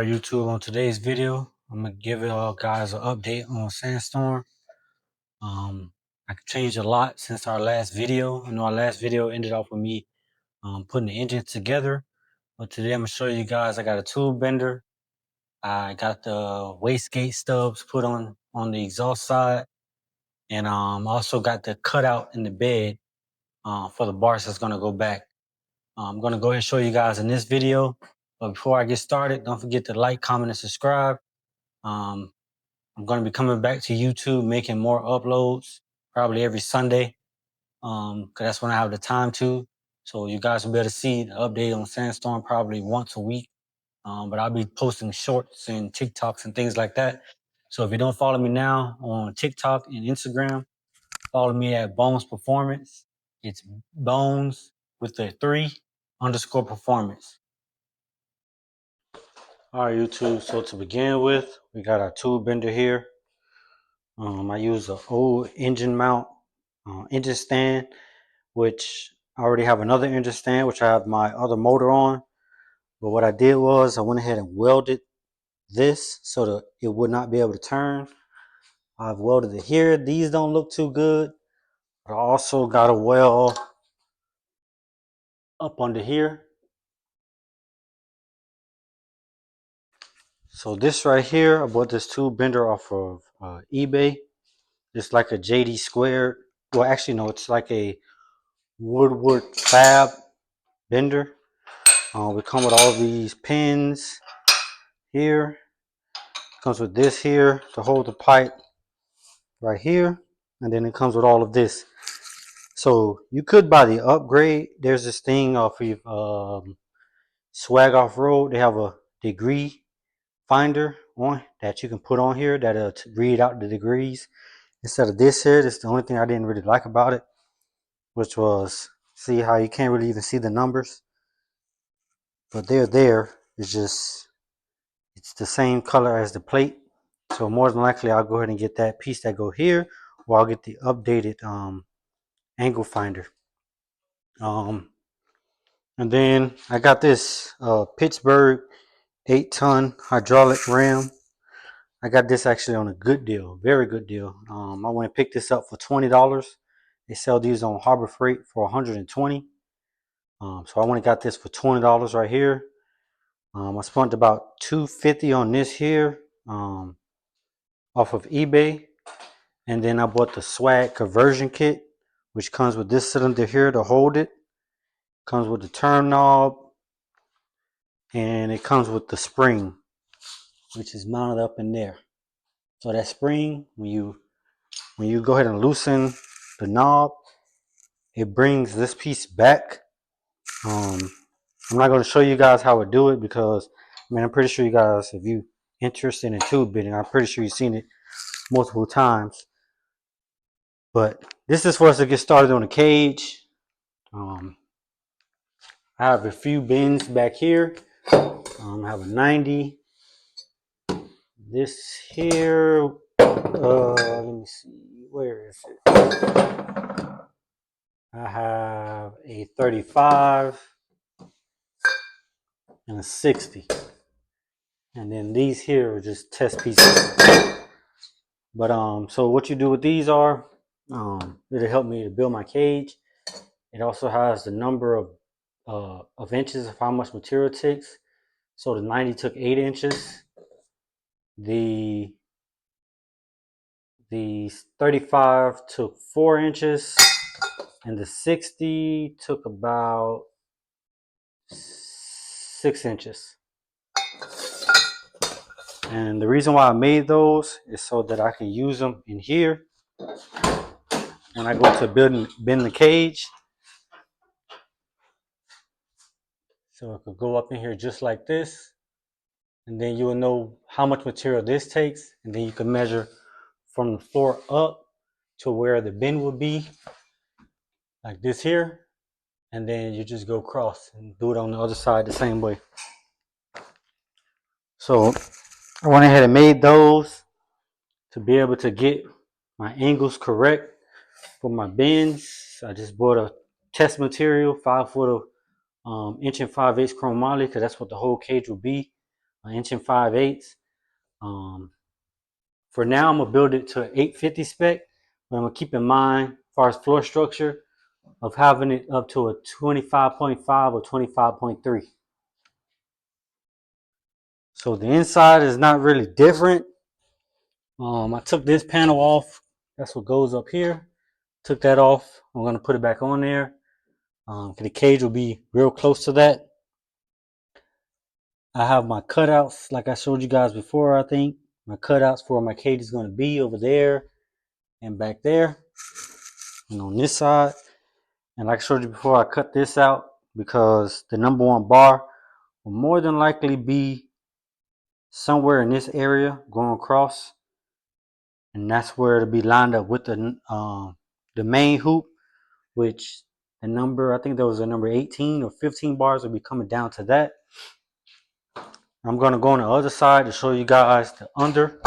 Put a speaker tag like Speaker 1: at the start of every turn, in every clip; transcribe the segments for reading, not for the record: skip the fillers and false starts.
Speaker 1: Alright, YouTube, on today's video, I'm gonna give y'all guys an update on Sandstorm. I changed a lot since our last video. I know our last video ended off with me putting the engine together, but today I'm gonna show you guys I got a tube bender. I got the wastegate stubs put on the exhaust side, and also got the cutout in the bed for the bars that's gonna go back. I'm gonna go ahead and show you guys in this video. But before I get started, don't forget to like, comment, and subscribe. Um, I'm going to be coming back to YouTube, making more uploads, probably every Sunday, because that's when I have the time to. So you guys will be able to see the update on Sandstorm probably once a week. But I'll be posting shorts and TikToks and things like that. So if you don't follow me now on TikTok and Instagram, follow me at Bones Performance. It's Bones with the 3_performance. All right, YouTube. So to begin with, we got our tube bender here. I use an old engine mount engine stand, which I already have another engine stand, which I have my other motor on. But what I did was I went ahead and welded this so that it would not be able to turn. I've welded it here. These don't look too good. But I also got a weld up under here. So this right here, I bought this tube bender off of eBay. It's like a JD squared. Well, actually, no, it's like a Woodward fab bender. We come with all these pins here. Comes with this here to hold the pipe right here. And then it comes with all of this. So you could buy the upgrade. There's this thing off of Swag Off Road. They have a degree finder on that you can put on here that'll read out the degrees. Instead of this here, this is the only thing I didn't really like about it, which was, see how you can't really even see the numbers. But they're there. It's just, it's the same color as the plate. So more than likely I'll go ahead and get that piece that go here, or I'll get the updated angle finder. And then I got this Pittsburgh 8-ton hydraulic ram. I got this actually on a good deal, very good deal. I went and picked this up for $20. They sell these on Harbor Freight for $120. So I went and got this for $20 right here. I spent about $250 on this here off of eBay. And then I bought the swag conversion kit, which comes with this cylinder here to hold it. Comes with the turn knob. And it comes with the spring, which is mounted up in there. So that spring, when you go ahead and loosen the knob, it brings this piece back. I'm not going to show you guys how to do it because, I mean, I'm pretty sure you guys, if you interested in tube bending, I'm pretty sure you've seen it multiple times. But this is for us to get started on the cage. I have a few bends back here. I have a 90. This here, let me see, where is it? I have a 35 and a 60. And then these here are just test pieces. But so what you do with these are, it'll help me to build my cage. It also has the number of inches of how much material it takes. So the 90 took 8 inches. The 35 took 4 inches, and the 60 took about 6 inches. And the reason why I made those is so that I can use them in here when I go to bend the cage. So it could go up in here just like this, and then you will know how much material this takes, and then you can measure from the floor up to where the bend will be, like this here, and then you just go across and do it on the other side the same way. So I went ahead and made those to be able to get my angles correct for my bends. I just bought a test material, 5 foot of 1 5/8 chromoly, because that's what the whole cage will be. an inch and 5/8. For now, I'm gonna build it to an 850 spec, but I'm gonna keep in mind, as far as floor structure, of having it up to a 25.5 or 25.3. So the inside is not really different. I took this panel off. That's what goes up here. Took that off. I'm gonna put it back on there. The cage will be real close to that. I have my cutouts, like I showed you guys before. I think my cutouts for my cage is gonna be over there and back there, and on this side. And like I showed you before, I cut this out because the number one bar will more than likely be somewhere in this area going across, and that's where it'll be lined up with the main hoop, which the number, I think there was a number 18 or 15 bars will be coming down to that. I'm gonna go on the other side to show you guys the under.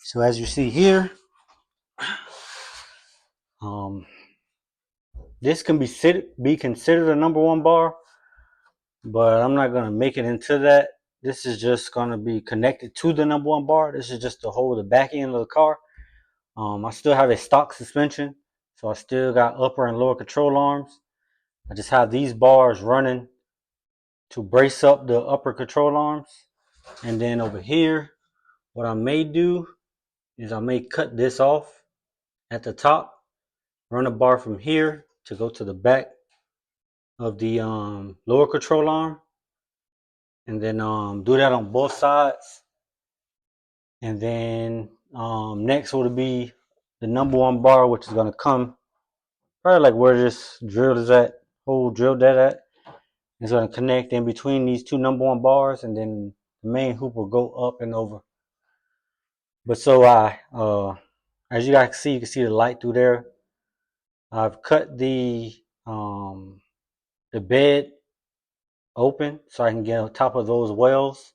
Speaker 1: So as you see here, this can be considered a number one bar, but I'm not gonna make it into that. This is just gonna be connected to the number one bar. This is just to hold the back end of the car. I still have a stock suspension, so I still got upper and lower control arms. I just have these bars running to brace up the upper control arms. And then over here, what I may do is I may cut this off at the top, run a bar from here to go to the back of the lower control arm, and then do that on both sides. And then next would be the number one bar, which is gonna come probably like where this drill is at, hole drilled that at. It's gonna connect in between these two number one bars, and then the main hoop will go up and over. But so as you guys can see the light through there. I've cut the bed open so I can get on top of those wells.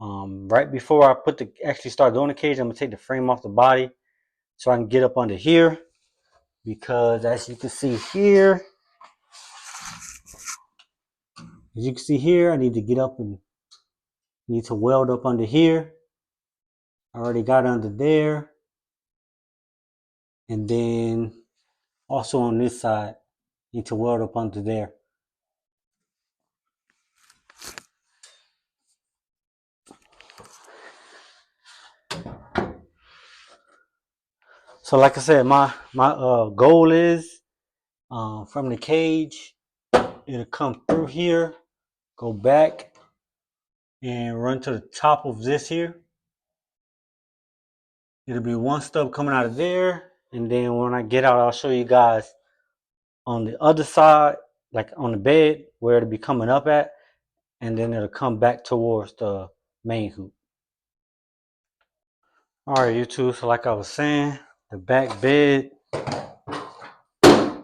Speaker 1: Right before I actually start doing the cage, I'm gonna take the frame off the body so I can get up under here, because as you can see here, I need to get up and need to weld up under here. I already got under there, and then also on this side, need to weld up under there. So like I said, my goal is from the cage, it'll come through here, go back, and run to the top of this here. It'll be one stub coming out of there, and then when I get out, I'll show you guys on the other side, like on the bed, where it'll be coming up at, and then it'll come back towards the main hoop. All right, YouTube, so like I was saying, the back bed, I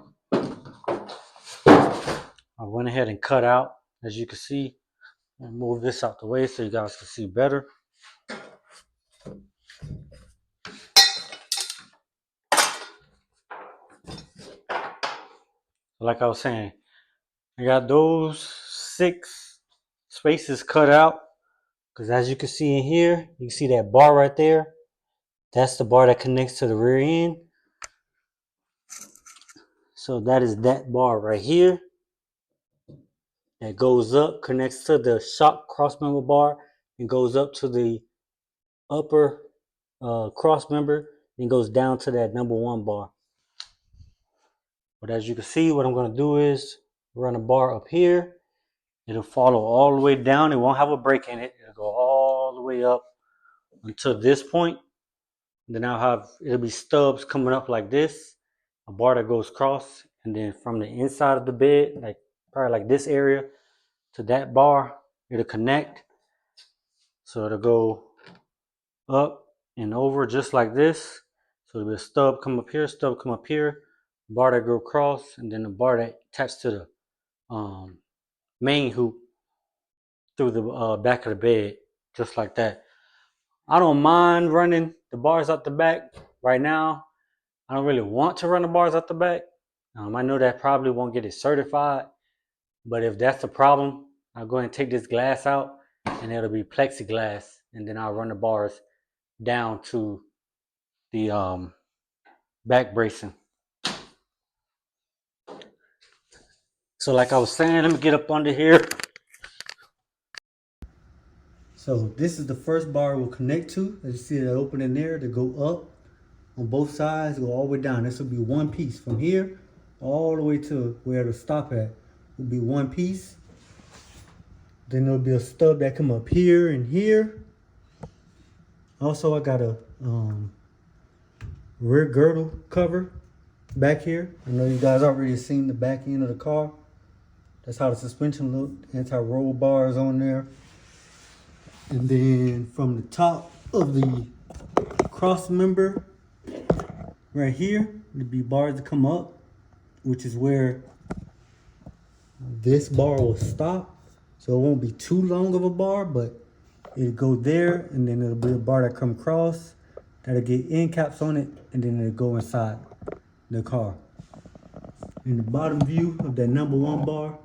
Speaker 1: went ahead and cut out, as you can see. I'll move this out the way so you guys can see better. Like I was saying, I got those 6 spaces cut out, because as you can see in here, you can see that bar right there. That's the bar that connects to the rear end. So that is that bar right here. That goes up, connects to the shock cross member bar, and goes up to the upper cross member, and goes down to that number one bar. But as you can see, what I'm going to do is run a bar up here. It'll follow all the way down. It won't have a break in it. It'll go all the way up until this point. Then it'll be stubs coming up like this, a bar that goes across, and then from the inside of the bed, like probably like this area, to that bar, it'll connect. So it'll go up and over just like this. So there'll be a stub come up here, bar that go across, and then the bar that attached to the main hoop through the back of the bed, just like that. I don't mind running the bars out the back right now. I don't really want to run the bars out the back. I know that probably won't get it certified, but if that's the problem, I'll go ahead and take this glass out and it'll be plexiglass, and then I'll run the bars down to the back bracing. So like I was saying, let me get up under here. So this is the first bar we'll connect to. As you see that opening there to go up on both sides, go all the way down. This will be one piece from here all the way to where the stop at will be one piece. Then there'll be a stub that come up here and here. Also, I got a rear girdle cover back here. I know you guys already seen the back end of the car. That's how the suspension looked. Anti-roll bars on there. And then from the top of the cross member right here, there'll be bars that come up, which is where this bar will stop. So it won't be too long of a bar, but it'll go there, and then it'll be a bar that come across that'll get end caps on it, and then it'll go inside the car. In the bottom view of that number one bar,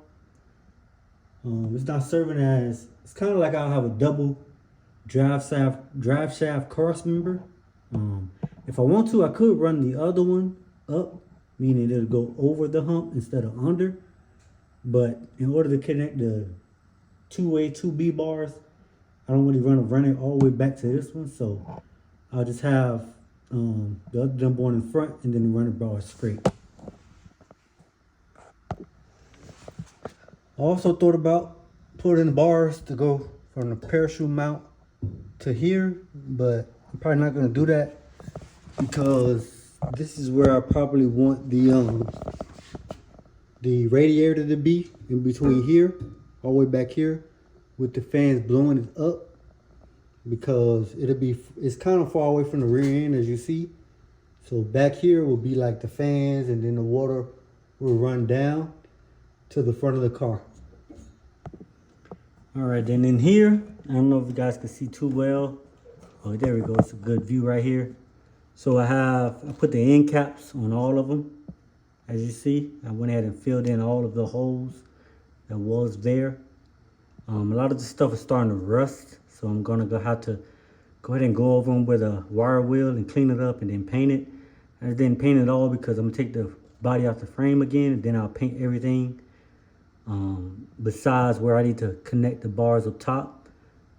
Speaker 1: it's not serving as, it's kind of like I'll have a double drive shaft cross member. If I want to, I could run the other one up, meaning it'll go over the hump instead of under. But in order to connect the two-way 2B bars, I don't really run it all the way back to this one. So I'll just have the other number one in front and then run the bars straight. I also thought about putting the bars to go from the parachute mount to here, but I'm probably not going to do that because this is where I probably want the radiator to be, in between here, all the way back here, with the fans blowing it up, because it's kind of far away from the rear end, as you see. So back here will be like the fans, and then the water will run down to the front of the car. All right, then in here, I don't know if you guys can see too well. Oh, there we go. It's a good view right here. So I put the end caps on all of them. As you see, I went ahead and filled in all of the holes that was there. A lot of the stuff is starting to rust, so I'm gonna have to go ahead and go over them with a wire wheel and clean it up and then paint it. I didn't paint it all because I'm gonna take the body off the frame again, and then I'll paint everything besides where I need to connect the bars up top.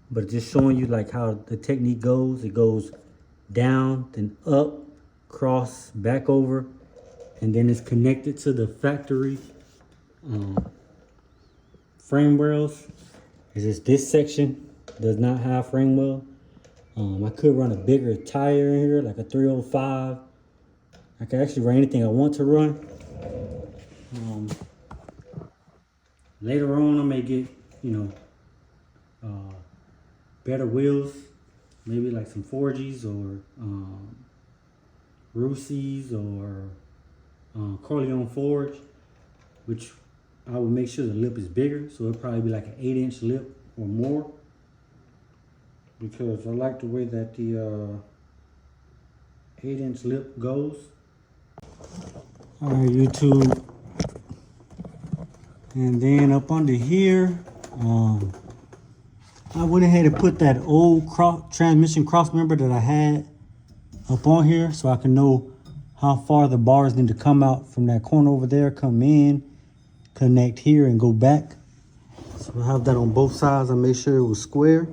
Speaker 1: But just showing you like how the technique goes. It goes down, then up, cross, back over, and then it's connected to the factory frame rails. It's just this section does not have frame rail. I could run a bigger tire in here, like a 305. I can actually run anything I want to run. Later on, I may get, better wheels, maybe like some 4Gs or Rusies or Corleone Forge, which I will make sure the lip is bigger, so it'll probably be like an 8-inch lip or more, because I like the way that the 8-inch lip goes. All right, YouTube. And then up under here, I went ahead and put that old transmission cross member that I had up on here, so I can know how far the bars need to come out from that corner over there, come in, connect here, and go back. So I have that on both sides. I made sure it was square,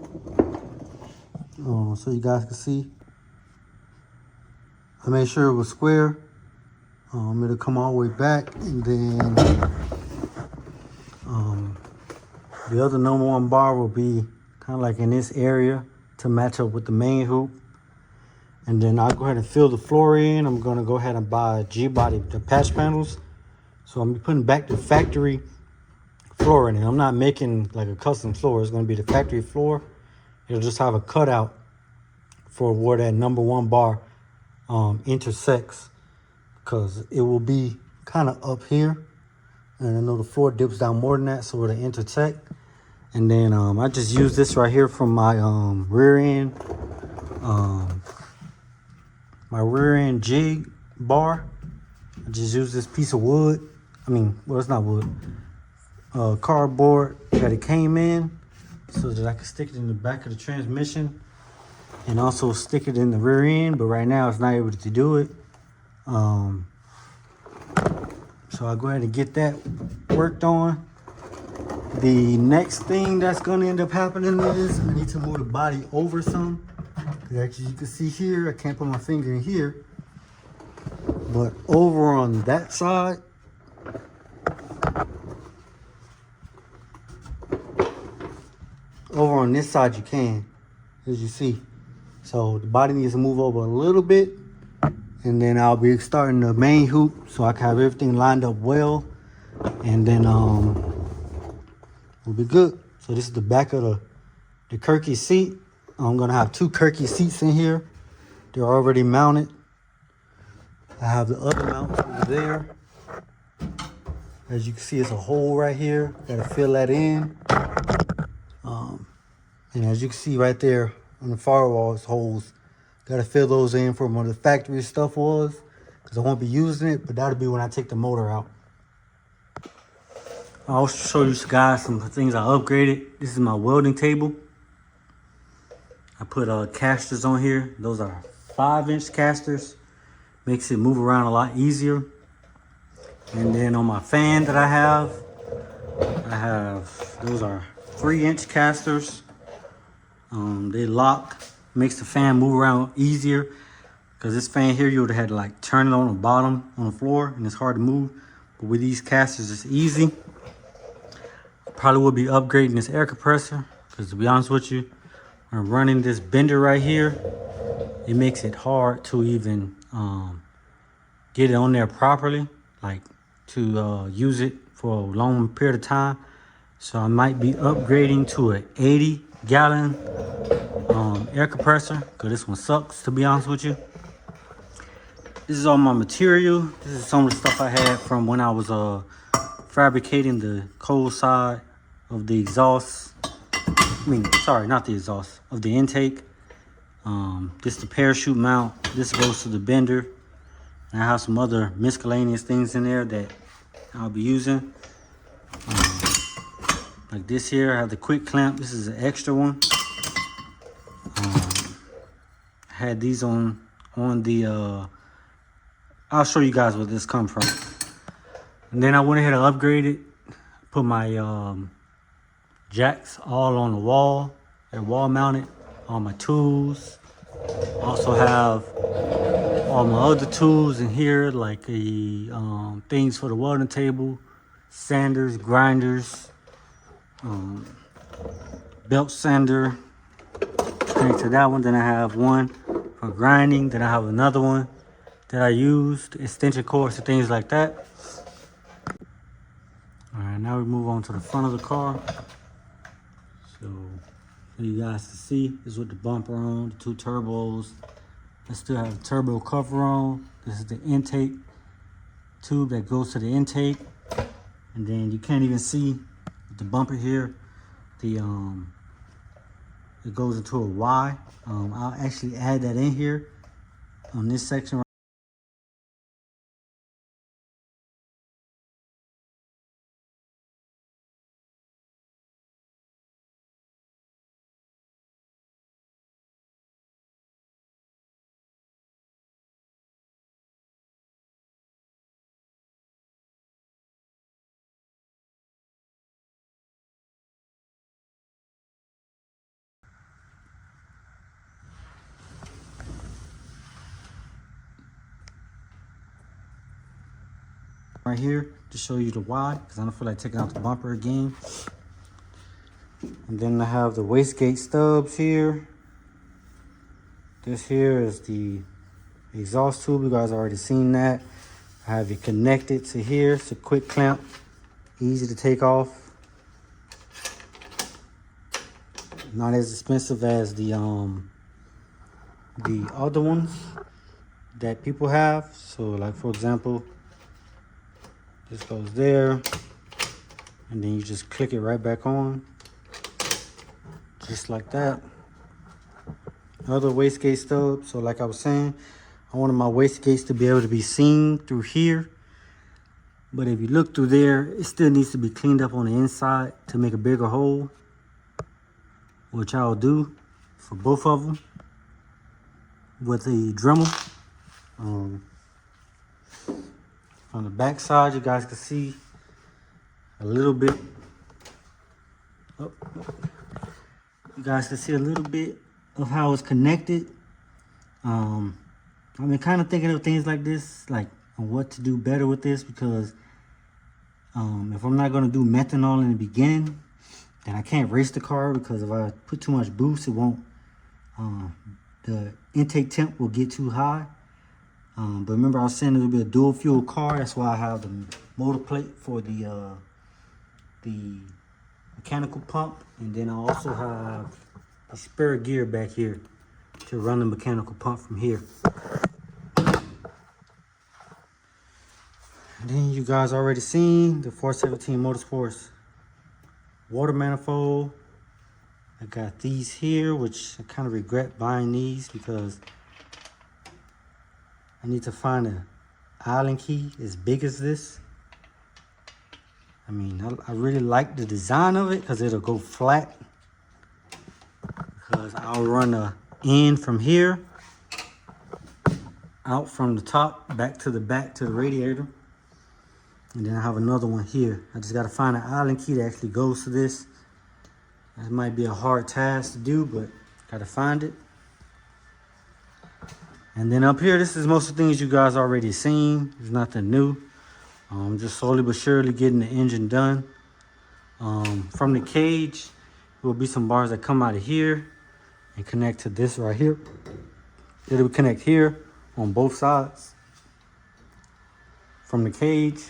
Speaker 1: so you guys can see. I made sure it was square. It'll come all the way back, and then the other number one bar will be kind of like in this area to match up with the main hoop. And then I'll go ahead and fill the floor in. I'm going to go ahead and buy Gbody, the patch panels. So I'm putting back the factory floor in it. I'm not making like a custom floor. It's going to be the factory floor. It'll just have a cutout for where that number one bar intersects, because it will be kind of up here. And I know the floor dips down more than that, so it'll intersect. And then I just use this right here from my rear end, my rear end jig bar. I just use this piece of wood. I mean, well, it's not wood, cardboard that it came in, so that I can stick it in the back of the transmission and also stick it in the rear end. But right now, it's not able to do it. So I'll go ahead and get that worked on. The next thing that's gonna end up happening is I need to move the body over some. As you can see here, I can't put my finger in here, but over on that side, over on this side you can, as you see. So the body needs to move over a little bit, and then I'll be starting the main hoop so I can have everything lined up well, and then we'll be good. So this is the back of the Kirky seat. I'm gonna have 2 Kirky seats in here. They're already mounted. I have the other mount over there. As you can see, it's a hole right here. Gotta fill that in. And as you can see right there on the firewalls holes, gotta fill those in for where the factory stuff was, because I won't be using it, but that'll be when I take the motor out. I'll show you guys some things I upgraded. This is my welding table. I put casters on here. Those are 5-inch casters. Makes it move around a lot easier. And then on my fan that I have those are 3-inch casters. They lock, makes the fan move around easier. Because this fan here, you would have had to like turn it on the bottom on the floor, and it's hard to move. But with these casters, it's easy. Probably will be upgrading this air compressor, because to be honest with you, when I'm running this bender right here, it makes it hard to even get it on there properly, like to use it for a long period of time. So I might be upgrading to an 80-gallon air compressor, because this one sucks, to be honest with you. This is all my material. This is some of the stuff I had from when I was fabricating the cold side of the exhaust. I mean, sorry, not the exhaust, of the intake. This is the parachute mount. This goes to the bender. And I have some other miscellaneous things in there that I'll be using. Like this here, I have the quick clamp. This is an extra one. I had these on the, I'll show you guys where this come from. And then I went ahead and upgraded, put my jacks all on the wall. They're wall mounted, all my tools. Also have all my other tools in here, like the things for the welding table, sanders, grinders, belt sander. Connect to that one. Then I have one for grinding. Then I have another one that I used, extension cords and things like that. All right, now we move on to the front of the car. So for you guys to see, this is with the bumper on, the 2 turbos. I still have the turbo cover on. This is the intake tube that goes to the intake. And then you can't even see with the bumper here, the it goes into a Y. I'll actually add that in here on this section. Right here to show you the Y, because I don't feel like taking out the bumper again. And then I have the wastegate stubs here. This here is the exhaust tube. You guys already seen that. I have it connected to here. It's a quick clamp, easy to take off. Not as expensive as the other ones that people have. So like for example, this goes there, and then you just click it right back on. just like that. Other wastegate stub. So like I was saying, I wanted my wastegates to be able to be seen through here. But if you look through there, it still needs to be cleaned up on the inside to make a bigger hole, which I'll do for both of them with a Dremel. On the back side, you guys can see a little bit. Oh, you guys can see a little bit of how it's connected. I've been kind of thinking of things like this, like on what to do better with this, because if I'm not going to do methanol in the beginning, then I can't race the car, because if I put too much boost, it won't, the intake temp will get too high. But remember, I was saying it will be a dual fuel car. That's why I have the motor plate for the mechanical pump, and then I also have a spare gear back here to run the mechanical pump from here. And then you guys already seen the 417 Motorsports water manifold. I got these here, which I kind of regret buying these because I need to find an island key as big as this. I mean, I really like the design of it because it'll go flat. Because I'll run a end from here, out from the top, back to the radiator. And then I have another one here. I just got to find an island key that actually goes to this. That might be a hard task to do, but got to find it. And then up here, this is most of the things you guys already seen. There's nothing new. Just slowly but surely getting the engine done. From the cage, there will be some bars that come out of here and connect to this right here. It'll connect here on both sides. From the cage,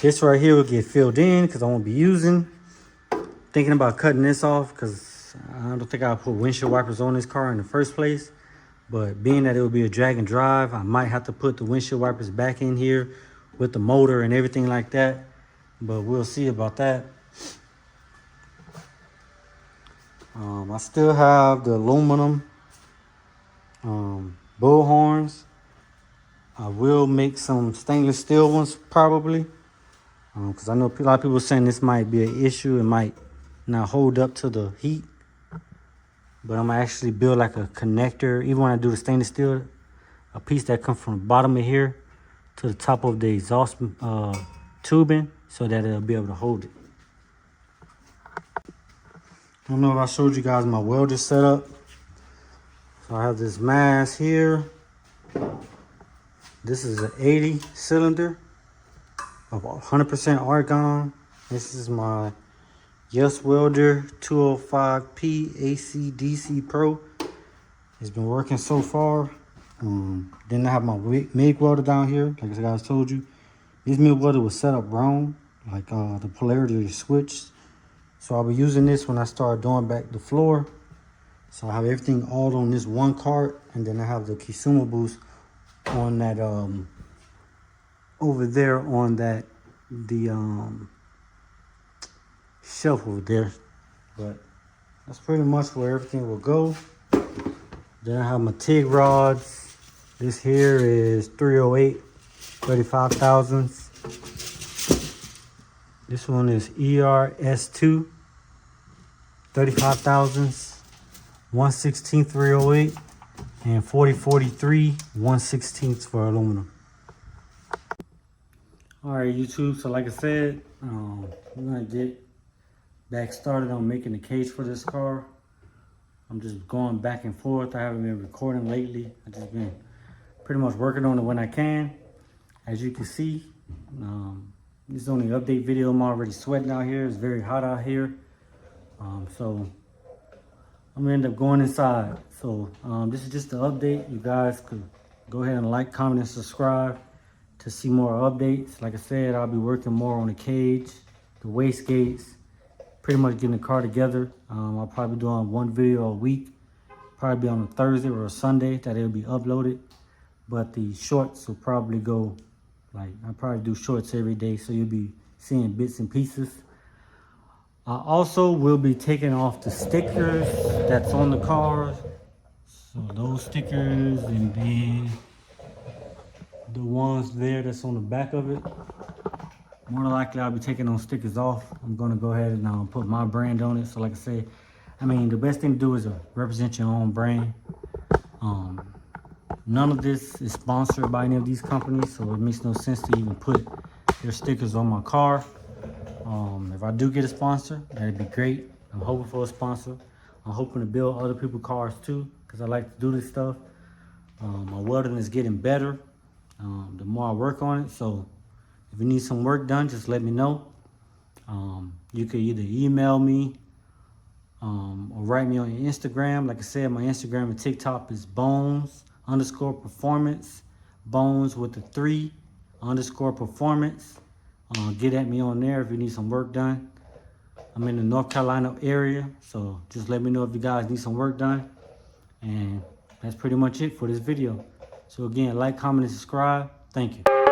Speaker 1: this right here will get filled in because I won't be using. Thinking about cutting this off because I don't think I'll put windshield wipers on this car in the first place. But being that it will be a drag and drive, I might have to put the windshield wipers back in here with the motor and everything like that. But we'll see about that. I still have the aluminum bull horns. I will make some stainless steel ones probably. Because I know a lot of people saying this might be an issue. It might not hold up to the heat. But I'm going to actually build like a connector. Even when I do the stainless steel, a piece that comes from the bottom of here to the top of the exhaust tubing so that it'll be able to hold it. I don't know if I showed you guys my welder setup. So I have this mass here. This is an 80 cylinder of 100% argon. This is my Yes Welder 205P AC DC Pro. It's been working so far. Then I have my MIG welder down here, like I guys told you. This MIG welder was set up wrong, like the polarity is switched. So I'll be using this when I start doing back the floor. So I have everything all on this one cart, and then I have the consumables on that over there on that shelf over there. But that's pretty much where everything will go. Then I have my TIG rods. This here is 308 35 thousandths. This one is ERS2 35 thousandths, 1/16 308, and 4043 1/16 for aluminum. All right, YouTube. So like I said, we're gonna get back started on making the cage for this car. I'm just going back and forth. I haven't been recording lately. I've just been pretty much working on it when I can. As you can see, this is only an update video. I'm already sweating out here. It's very hot out here. So I'm gonna end up going inside. So this is just the update. You guys could go ahead and like, comment, and subscribe to see more updates. Like I said, I'll be working more on the cage, the wastegates, pretty much getting the car together. I'll probably be doing one video a week, probably on a Thursday or a Sunday that it'll be uploaded. But the shorts will probably go, like, I'll probably do shorts every day, so you'll be seeing bits and pieces. I also will be taking off the stickers that's on the cars. So those stickers, and then the ones there that's on the back of it. More than likely I'll be taking those stickers off. I'm gonna go ahead and put my brand on it. So like I said, I mean, the best thing to do is represent your own brand. None of this is sponsored by any of these companies, so it makes no sense to even put their stickers on my car. If I do get a sponsor, that'd be great. I'm hoping for a sponsor. I'm hoping to build other people's cars too, because I like to do this stuff. My welding is getting better the more I work on it. So if you need some work done, just let me know. You could either email me or write me on your Instagram. Like I said, my Instagram and TikTok is bones_performance. Bones with the 3_performance. Get at me on there if you need some work done. I'm in the North Carolina area, so just let me know if you guys need some work done. And that's pretty much it for this video. So again, like, comment, and subscribe. Thank you.